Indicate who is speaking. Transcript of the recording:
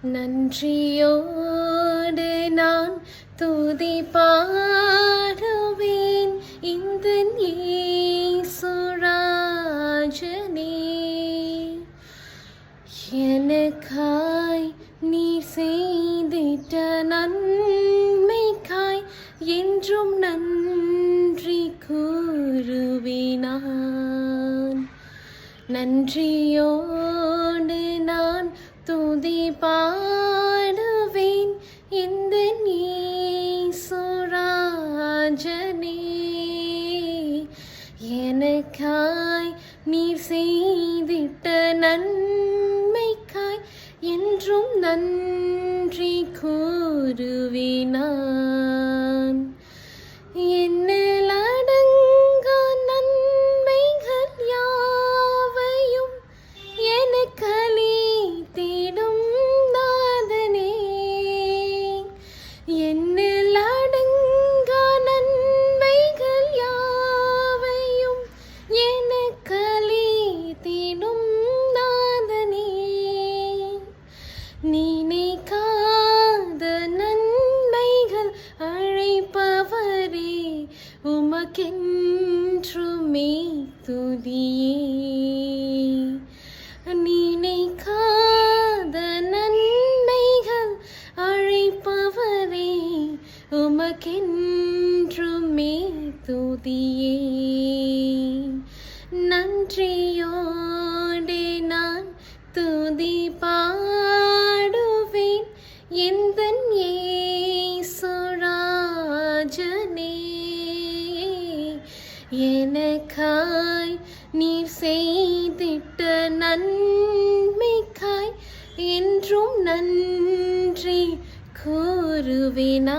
Speaker 1: நன்றியோடு நான் துதி பாடுவேன் இந்த இயேசுராஜனே. எனக்காய் நீ செய்திட்ட நன்மைக்காய் என்றும் நன்றி கூறுவேன். நன்றியோடு நான் துதி பாடுவேன் இந்த இயேசுராஜனே. எனக்காய் நீர் செய்திட்ட நன்மைக்காய் என்றும் நன்றி கூறுவேன். என்னில் அடங்கா நன்மைகள் யாவையும் எனக்கு அளித்திடும் நாதனே. என்னில் அடங்கா நன்மைகள் யாவையும் எனக்கு அளித்திடும் நாதனே. நினைக்காத நன்மைகள் அழைப்பவரே, உமக்கென்றுமே துதியே. நினைக்காத நன்மைகள் அழைப்பவரே, உமக்கென்றுமே துதியே. நன்றியோடே நான் துதி பாடுவேன் எந்தன் இயேசுராஜனே. எனக்காய் நீர் செய்திட்ட நன்மைக்காய் என்றும் நன்றி கூறுவேன்.